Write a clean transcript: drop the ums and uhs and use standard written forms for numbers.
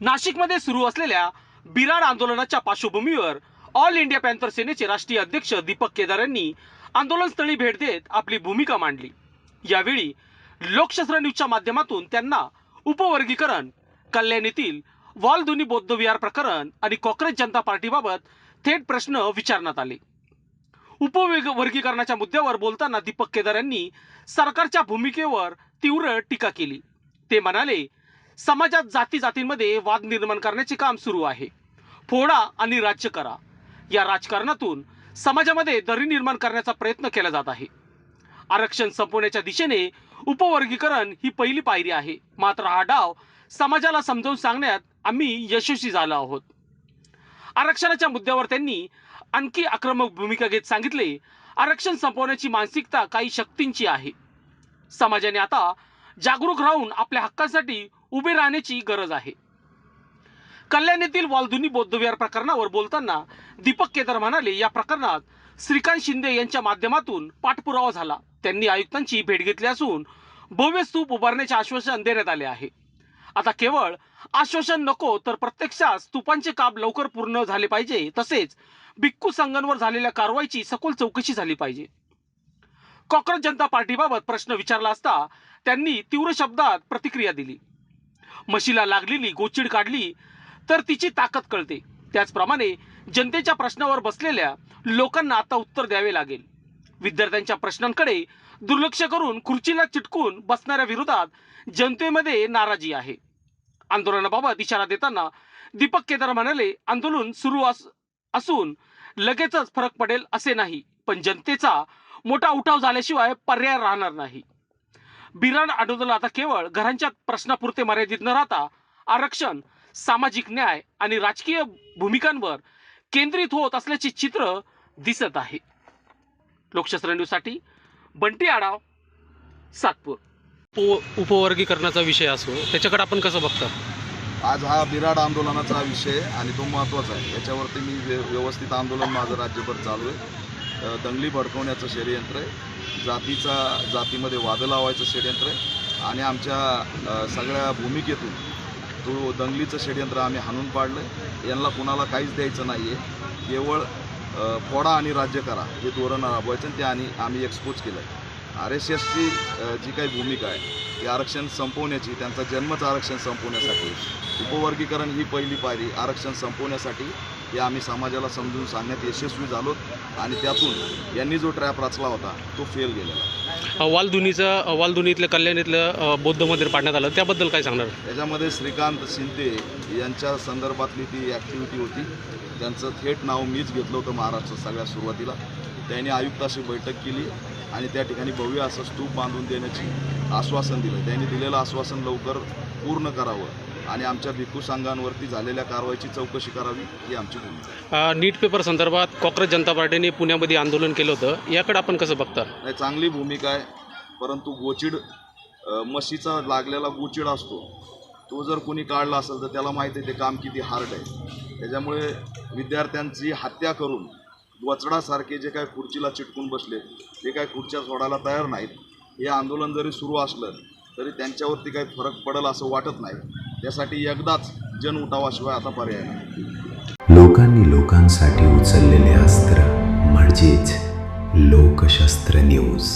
नाशिकमध्ये सुरू असलेल्या बिराड आंदोलनाच्या पार्श्वभूमीवर ऑल इंडिया पॅन्थर सेनेचे राष्ट्रीय अध्यक्ष दीपक केदार यांनी आंदोलनस्थळी भेट देत आपली भूमिका मांडली। यावेळी लोकशास्त्र न्यूजच्या माध्यमातून त्यांना उपवर्गीकरण, कल्याण येथील वालधुनी बौद्ध विहार प्रकरण आणि काँग्रेस जनता पार्टीबाबत थेट प्रश्न विचारण्यात आले। उपवर्गीकरणाच्या मुद्द्यावर बोलताना दीपक केदार यांनी सरकारच्या भूमिकेवर तीव्र टीका केली। ते म्हणाले, समाजात जातींमध्ये वाद निर्माण करण्याचे काम सुरू आहे। फोडा आणि राज्य करा या राजकारणातून समाजामध्ये दरी निर्माण करण्याचा प्रयत्न केला जात आहे। आरक्षण संपवण्याच्या दिशेने उपवर्गीकरण ही पहिली पायरी आहे, मात्र हा डाव समाजाला समजावून सांगण्यात आम्ही यशस्वी झालो आहोत। आरक्षणाच्या मुद्द्यावर त्यांनी आणखी आक्रमक भूमिका घेत सांगितले, आरक्षण संपवण्याची मानसिकता काही शक्तींची आहे। समाजाने आता जागरूक राहून आपल्या हक्कांसाठी उभे राहण्याची गरज आहे। कल्याण येथील वालधुनी बौद्ध विहार प्रकरणावर बोलताना दीपक केदार म्हणाले, या प्रकरणात श्रीकांत शिंदे यांच्या माध्यमातून पाठपुरावा झाला। त्यांनी आयुक्तांची भेट घेतली असून भव्य स्तूप उभारण्याचे आश्वासन देण्यात आले आहे। आता केवळ आश्वासन नको तर प्रत्यक्षात स्तूपांचे काम लवकर पूर्ण झाले पाहिजे। तसेच भिक्खू संघांवर झालेल्या कारवाईची सखोल चौकशी झाली पाहिजे। काँग्रेस जनता पार्टीबाबत प्रश्न विचारला असता त्यांनी तीव्र शब्दात प्रतिक्रिया दिली। म्हशीला लागलेली गोचिड काढली तर तिची ताकद कळते, त्याचप्रमाणे जनतेच्या प्रश्नावर बसलेल्या लोकांना आता उत्तर द्यावे लागेल। विद्यार्थ्यांच्या प्रश्नांकडे दुर्लक्ष करून खुर्चीला चिटकून बसणाऱ्या विरोधात जनतेमध्ये नाराजी आहे। आंदोलनाबाबत इशारा देताना दीपक केदार म्हणाले, आंदोलन सुरू असून लगेचच फरक पडेल असे नाही, पण जनतेचा मोठा उठाव झाल्याशिवाय पर्याय राहणार नाही। बिराड आंदोलन आता केवळ घरांच्या प्रश्नापुरते मर्यादित न राहता आरक्षण, सामाजिक न्याय आणि राजकीय भूमिकांवर केंद्रित होत असल्याचे चित्र दिसत आहे। लोकशास्त्र न्यूजसाठी बंटी आढाव, सातपूर। उपवर्गीकरणाचा विषय असो त्याच्याकडे आपण कसं बघता? आज हा बिराड आंदोलनाचा विषय आणि तो महत्त्वाचा आहे। याच्यावरती मी व्यवस्थित आंदोलन माझं राज्यभर चालू आहे। दंगली भडकवण्याचं षडयंत्र आहे, जातीमध्ये वाद लावायचं षडयंत्र आहे आणि आमच्या सगळ्या भूमिकेतून तो दंगलीचं षडयंत्र आम्ही हाणून पाडलं आहे। यांना कुणाला काहीच द्यायचं नाही आहे, केवळ फोडा आणि राज्य करा हे धोरण राबवायचं ते आणि आम्ही एक्सपोज केलं आहे। RSSची जी काही भूमिका आहे ती आरक्षण संपवण्याची, त्यांचा जन्मच आरक्षण संपवण्यासाठी, उपवर्गीकरण ही पहिली पायरी आरक्षण संपवण्यासाठी हे आम्ही समाजाला समजून सांगण्यात यशस्वी झालो आणि त्यातून यांनी जो ट्रॅप रचला होता तो फेल गेलेला। वालधुनीतल्या कल्याण इथलं बौद्ध मंदिर पाडण्यात आलं, त्याबद्दल काय सांगणार? त्याच्यामध्ये श्रीकांत शिंदे यांच्या संदर्भातली ती ॲक्टिव्हिटी होती। त्यांचं थेट नाव मीच घेतलं होतं महाराष्ट्रात सगळ्यात सुरुवातीला। त्यांनी आयुक्ताशी बैठक केली आणि त्या ठिकाणी भव्य असं स्तूप बांधून देण्याची आश्वासन दिलं। त्यांनी दिलेलं आश्वासन लवकर पूर्ण करावं आणि आमच्या भिक्खू संघांवरती झालेल्या कारवाईची चौकशी करावी ही आमची भूमिका आहे। नीट पेपर संदर्भात काँग्रेस जनता पार्टीने पुण्यामध्ये आंदोलन केलं होतं, याकडे आपण कसं बघता? नाही, चांगली भूमिका आहे, परंतु गोचिड, म्हशीचा लागलेला गोचिड असतो तो जर कोणी काढला असेल तर त्याला माहिती आहे ते काम किती हार्ड आहे। त्याच्यामुळे विद्यार्थ्यांची हत्या करून वचडासारखे जे काय खुर्चीला चिटकून बसले ते काय खुर्च्या सोडायला तयार नाहीत। हे आंदोलन जरी सुरू असलं तरी त्यांच्यावरती काही फरक पडेल असं वाटत नाही। त्यासाठी एकदाच जन उठावाशिवाय आता पर्याय नाही। लोकांनी लोकांसाठी उचललेले अस्त्र म्हणजेच लोकशास्त्र न्यूज।